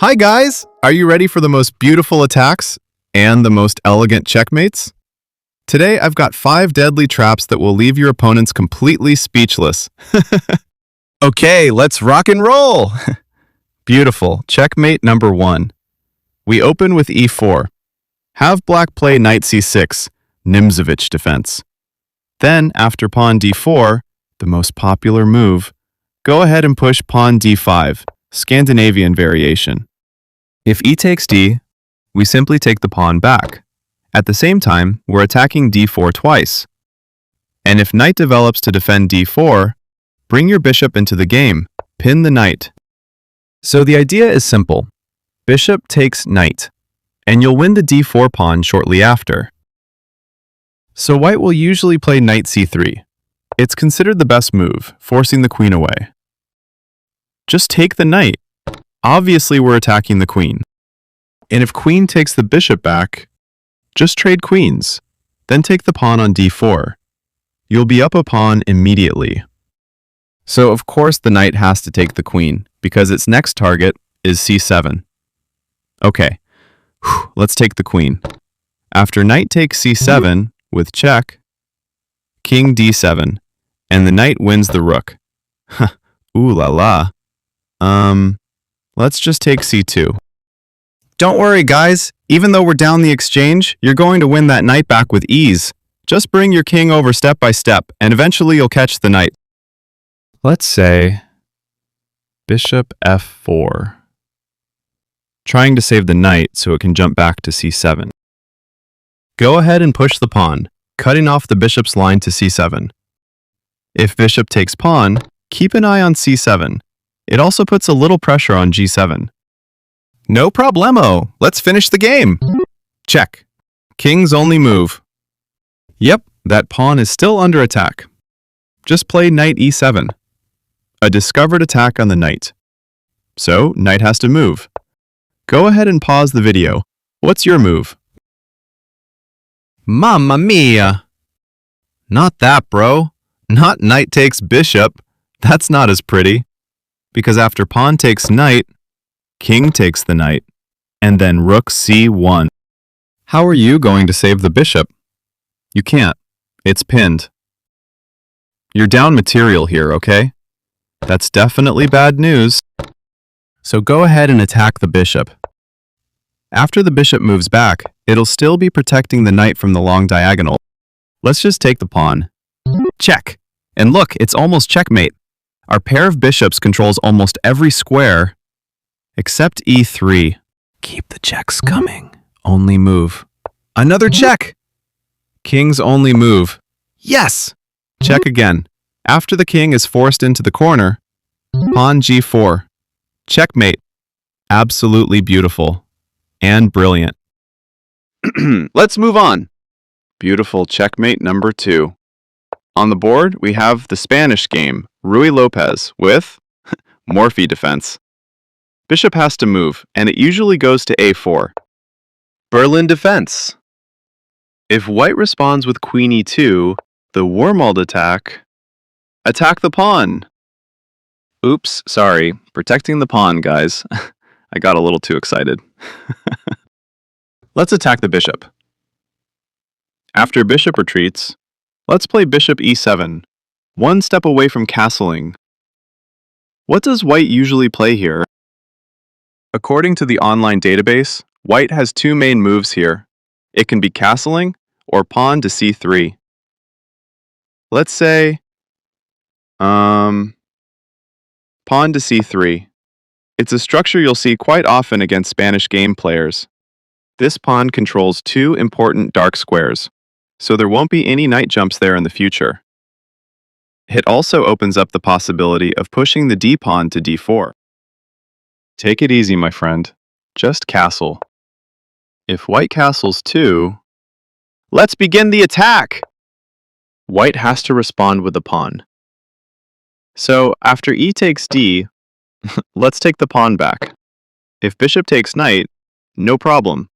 Hi guys! Are you ready for the most beautiful attacks and the most elegant checkmates? Today I've got 5 deadly traps that will leave your opponents completely speechless. Okay, let's rock and roll! Beautiful. Checkmate number 1. We open with e4. Have black play knight c6, Nimzowitsch defense. Then, after pawn d4, the most popular move, go ahead and push pawn d5, Scandinavian variation. If e takes d, we simply take the pawn back. At the same time, we're attacking d4 twice. And if knight develops to defend d4, bring your bishop into the game, pin the knight. So the idea is simple. Bishop takes knight, and you'll win the d4 pawn shortly after. So white will usually play knight c3. It's considered the best move, forcing the queen away. Just take the knight. Obviously, we're attacking the queen. And if queen takes the bishop back, just trade queens, then take the pawn on d4. You'll be up a pawn immediately. So of course the knight has to take the queen, because its next target is c7. Okay, let's take the queen. After knight takes c7 with check, king d7, and the knight wins the rook. Ooh la la. Let's just take c2. Don't worry, guys. Even though we're down the exchange, you're going to win that knight back with ease. Just bring your king over step by step, and eventually you'll catch the knight. Let's say bishop f4. Trying to save the knight so it can jump back to c7. Go ahead and push the pawn, cutting off the bishop's line to c7. If bishop takes pawn, keep an eye on c7. It also puts a little pressure on g7. No problemo. Let's finish the game. Check. King's only move. Yep, that pawn is still under attack. Just play knight e7. A discovered attack on the knight. So, knight has to move. Go ahead and pause the video. What's your move? Mamma mia! Not that, bro. Not knight takes bishop. That's not as pretty. Because after pawn takes knight, king takes the knight, and then rook c1. How are you going to save the bishop? You can't. It's pinned. You're down material here, okay? That's definitely bad news. So go ahead and attack the bishop. After the bishop moves back, it'll still be protecting the knight from the long diagonal. Let's just take the pawn. Check. And look, it's almost checkmate. Our pair of bishops controls almost every square, except e3. Keep the checks coming. Only move. Another check! King's only move. Yes! Check again. After the king is forced into the corner, pawn g4. Checkmate. Absolutely beautiful. And brilliant. Let's move on. Beautiful checkmate number 2. On the board, we have the Spanish game, Ruy Lopez, with Morphy defense. Bishop has to move, and it usually goes to a4. Berlin defense. If white responds with queen e2, the Wormald attack. Attack the pawn. Oops, sorry. Protecting the pawn, guys. I got a little too excited. Let's attack the bishop. After bishop retreats, let's play bishop e7, one step away from castling. What does white usually play here? According to the online database, white has 2 main moves here. It can be castling or pawn to c3. Let's say, pawn to c3. It's a structure you'll see quite often against Spanish game players. This pawn controls 2 important dark squares, so there won't be any knight jumps there in the future. It also opens up the possibility of pushing the d-pawn to d4. Take it easy, my friend. Just castle. If white castles too, let's begin the attack! White has to respond with the pawn. So, after e takes d, let's take the pawn back. If bishop takes knight, no problem.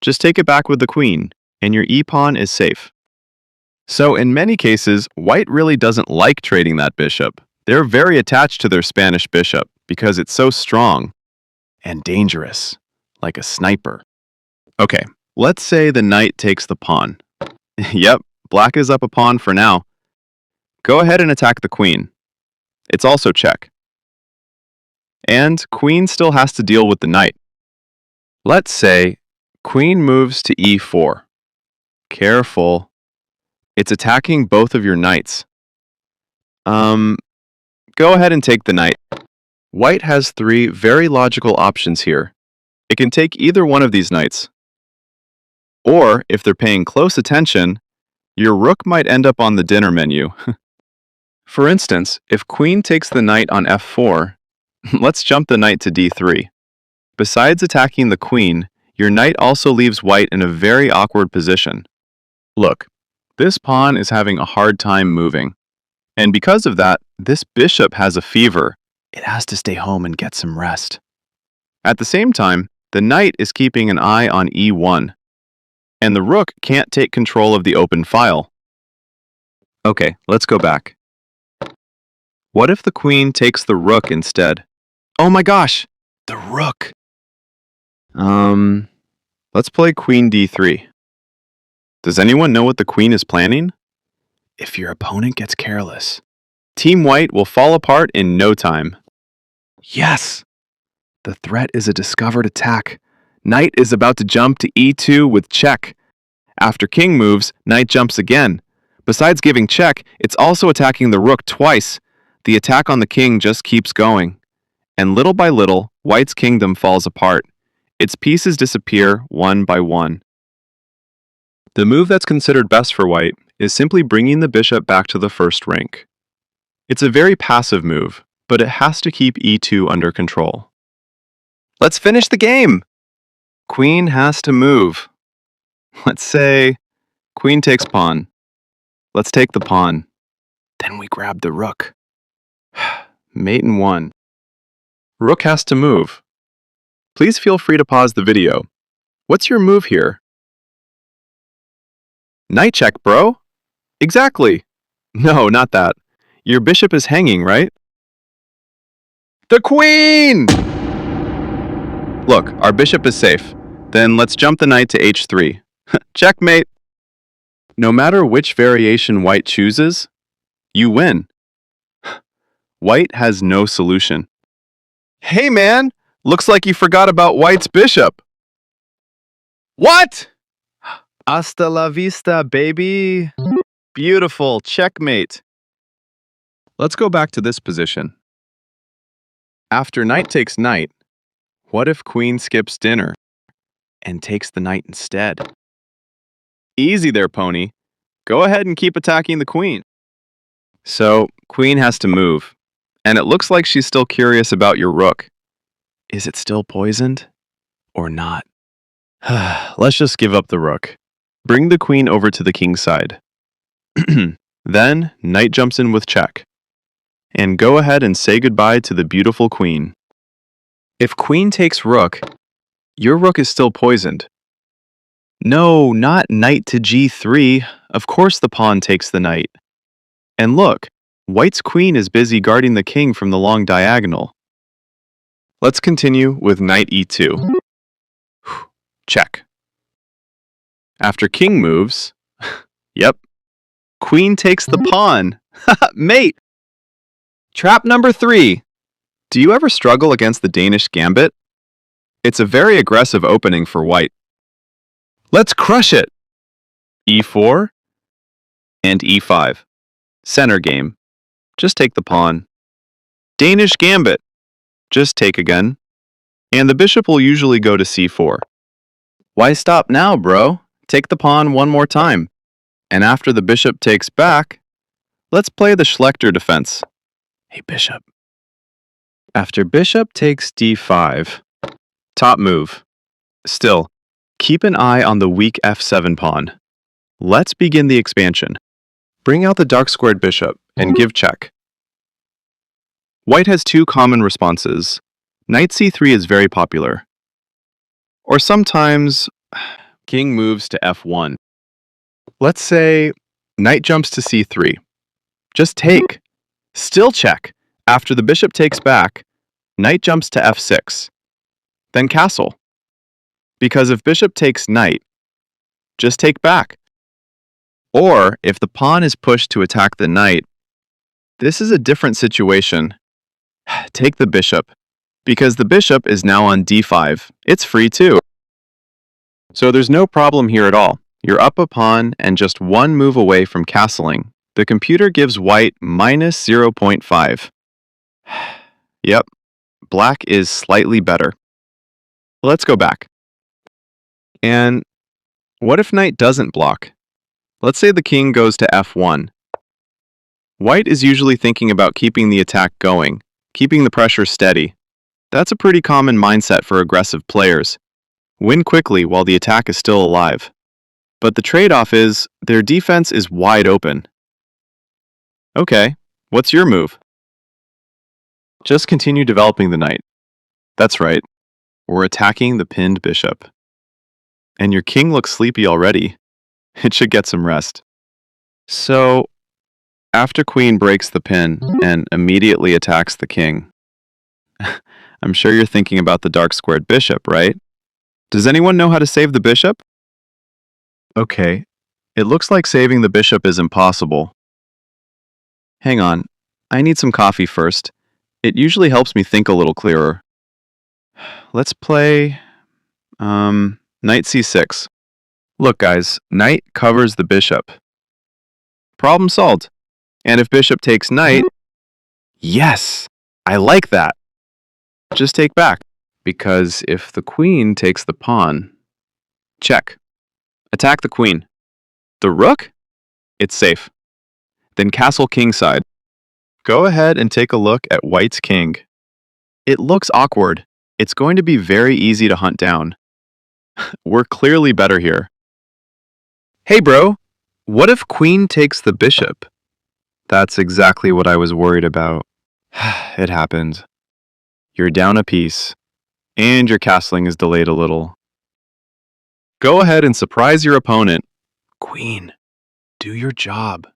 Just take it back with the queen, and your e-pawn is safe. So in many cases, white really doesn't like trading that bishop. They're very attached to their Spanish bishop because it's so strong. and dangerous, like a sniper. Okay, let's say the knight takes the pawn. Yep, black is up a pawn for now. Go ahead and attack the queen. It's also check. And queen still has to deal with the knight. Let's say queen moves to e4. Careful. It's attacking both of your knights. Go ahead and take the knight. White has three very logical options here. It can take either one of these knights. Or, if they're paying close attention, your rook might end up on the dinner menu. For instance, if queen takes the knight on f4, let's jump the knight to d3. Besides attacking the queen, your knight also leaves white in a very awkward position. Look, this pawn is having a hard time moving. And because of that, this bishop has a fever. It has to stay home and get some rest. At the same time, the knight is keeping an eye on e1. And the rook can't take control of the open file. Okay, let's go back. What if the queen takes the rook instead? Oh my gosh, the rook! Let's play queen d3. Does anyone know what the queen is planning? If your opponent gets careless, Team White will fall apart in no time. Yes! The threat is a discovered attack. Knight is about to jump to e2 with check. After king moves, knight jumps again. Besides giving check, it's also attacking the rook twice. The attack on the king just keeps going. And little by little, White's kingdom falls apart. Its pieces disappear one by one. The move that's considered best for White is simply bringing the bishop back to the first rank. It's a very passive move, but it has to keep e2 under control. Let's finish the game! Queen has to move. Let's say queen takes pawn. Let's take the pawn. Then we grab the rook. Mate in 1. Rook has to move. Please feel free to pause the video. What's your move here? Knight check, bro. Exactly. No, not that. Your bishop is hanging, right? The queen! Look, our bishop is safe. Then let's jump the knight to h3. Checkmate! No matter which variation White chooses, you win. White has no solution. Hey man! Looks like you forgot about White's bishop. What? Hasta la vista, baby. Beautiful. Checkmate. Let's go back to this position. After knight takes knight, what if queen skips dinner and takes the knight instead? Easy there, pony. Go ahead and keep attacking the queen. So, queen has to move, and it looks like she's still curious about your rook. Is it still poisoned or not? Let's just give up the rook. Bring the queen over to the king's side. Then, knight jumps in with check. And go ahead and say goodbye to the beautiful queen. If queen takes rook, your rook is still poisoned. No, not knight to g3. Of course the pawn takes the knight. And look, White's queen is busy guarding the king from the long diagonal. Let's continue with knight e2. Check. After king moves, yep, queen takes the pawn. Mate! Trap number 3. Do you ever struggle against the Danish Gambit? It's a very aggressive opening for White. Let's crush it! e4 and e5. Center game. Just take the pawn. Danish Gambit. Just take again. And the bishop will usually go to c4. Why stop now, bro? Take the pawn one more time. And after the bishop takes back, let's play the Schlechter defense. Hey, bishop. After bishop takes d5, top move. Still, keep an eye on the weak f7 pawn. Let's begin the expansion. Bring out the dark-squared bishop and give check. White has two common responses. Knight c3 is very popular. Or sometimes, king moves to f1. Let's say knight jumps to c3. Just take. Still check. After the bishop takes back, knight jumps to f6. then castle. Because if bishop takes knight, just take back. Or if the pawn is pushed to attack the knight, this is a different situation. Take the bishop, because the bishop is now on d5. It's free too. So there's no problem here at all. You're up a pawn and just one move away from castling. The computer gives white minus 0.5. Yep, black is slightly better. Let's go back. And what if knight doesn't block? Let's say the king goes to f1. White is usually thinking about keeping the attack going, keeping the pressure steady. That's a pretty common mindset for aggressive players. Win quickly while the attack is still alive. But the trade-off is their defense is wide open. Okay, what's your move? Just continue developing the knight. That's right, we're attacking the pinned bishop. And your king looks sleepy already. It should get some rest. So, after queen breaks the pin and immediately attacks the king, I'm sure you're thinking about the dark squared bishop, right? Does anyone know how to save the bishop? Okay, it looks like saving the bishop is impossible. Hang on, I need some coffee first. It usually helps me think a little clearer. Let's play, knight c6. Look guys, knight covers the bishop. Problem solved. And if bishop takes knight, yes, I like that. Just take back, because if the queen takes the pawn, check. Attack the queen. The rook? It's safe. Then castle kingside. Go ahead and take a look at white's king. It looks awkward. It's going to be very easy to hunt down. We're clearly better here. Hey bro, what if queen takes the bishop? That's exactly what I was worried about. It happened. You're down a piece, and your castling is delayed a little. Go ahead and surprise your opponent. Queen, do your job.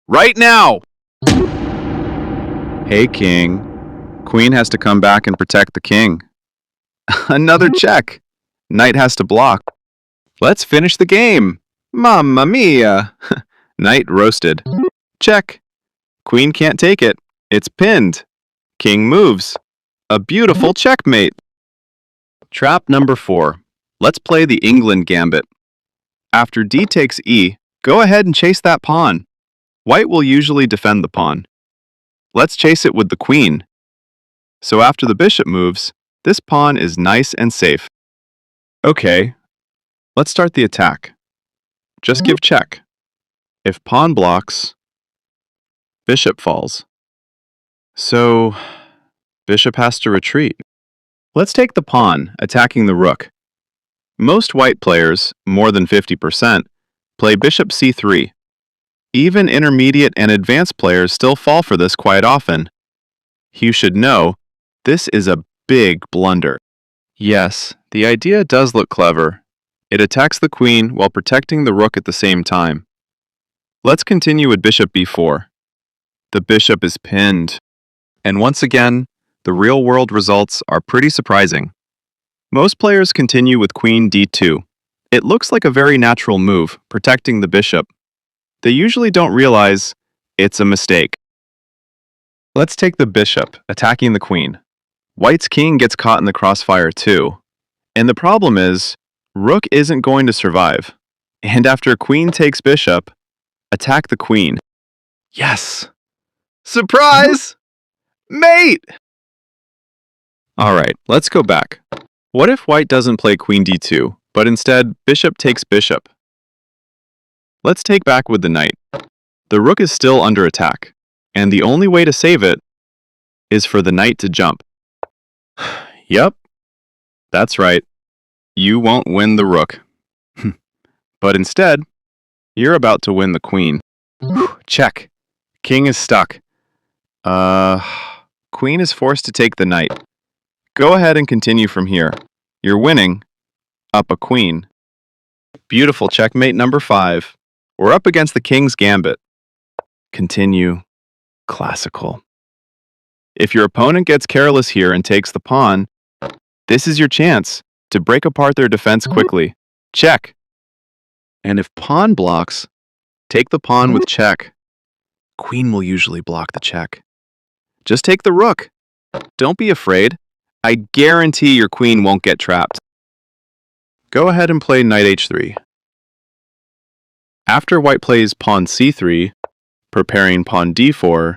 Right now! Hey king, queen has to come back and protect the king. Another check. Knight has to block. Let's finish the game. Mamma mia! Knight roasted. Check. Queen can't take it. It's pinned. King moves. A beautiful checkmate. Trap number 4. Let's play the Englund Gambit. After d takes e, go ahead and chase that pawn. White will usually defend the pawn. Let's chase it with the queen. So after the bishop moves, this pawn is nice and safe. Okay, let's start the attack. Just give check. If pawn blocks, bishop falls. So, bishop has to retreat. Let's take the pawn, attacking the rook. Most white players, more than 50%, play bishop c3. Even intermediate and advanced players still fall for this quite often. You should know, this is a big blunder. Yes, the idea does look clever. It attacks the queen while protecting the rook at the same time. Let's continue with bishop b4. The bishop is pinned. And once again, the real-world results are pretty surprising. Most players continue with queen d2. It looks like a very natural move, protecting the bishop. They usually don't realize it's a mistake. Let's take the bishop, attacking the queen. White's king gets caught in the crossfire too. And the problem is, rook isn't going to survive. And after queen takes bishop, attack the queen. Yes! Surprise! Mate! Alright, let's go back. What if white doesn't play queen d2, but instead bishop takes bishop? Let's take back with the knight. The rook is still under attack, and the only way to save it is for the knight to jump. Yep, that's right. You won't win the rook. But instead, you're about to win the queen. Check. King is stuck. Queen is forced to take the knight. Go ahead and continue from here. You're winning. Up a queen. Beautiful checkmate number 5. We're up against the king's gambit. Continue. Classical. If your opponent gets careless here and takes the pawn, This is your chance to break apart their defense quickly. Check. And if pawn blocks, take the pawn with check. Queen will usually block the check. Just take the rook. Don't be afraid. I guarantee your queen won't get trapped. Go ahead and play knight h3. After white plays pawn c3, preparing pawn d4,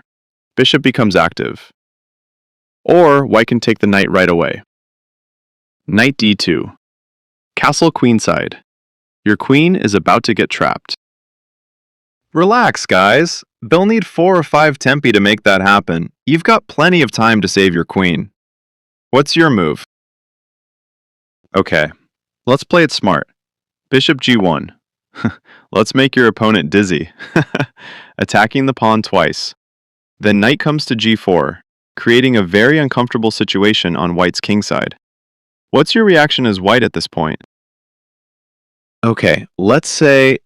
bishop becomes active. Or white can take the knight right away. Knight d2. Castle queenside. Your queen is about to get trapped. Relax, guys. They'll need 4 or 5 tempi to make that happen. You've got plenty of time to save your queen. What's your move? Okay, let's play it smart. Bishop g1. Let's make your opponent dizzy. Attacking the pawn twice. Then knight comes to g4, creating a very uncomfortable situation on white's kingside. What's your reaction as white at this point? Okay, let's say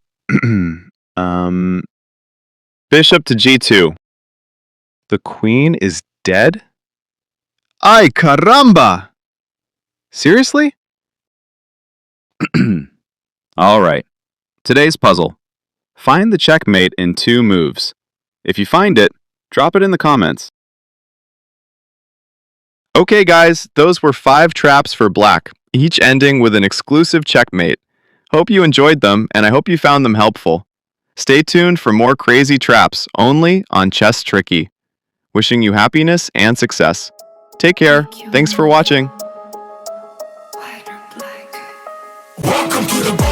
bishop to g2. The queen is dead? Ay caramba! Seriously? All right. Today's puzzle. Find the checkmate in 2 moves. If you find it, drop it in the comments. Okay guys, those were 5 traps for black, each ending with an exclusive checkmate. Hope you enjoyed them, and I hope you found them helpful. Stay tuned for more crazy traps, only on Chess Tricky. Wishing you happiness and success. Take care. Thanks for watching. Welcome to the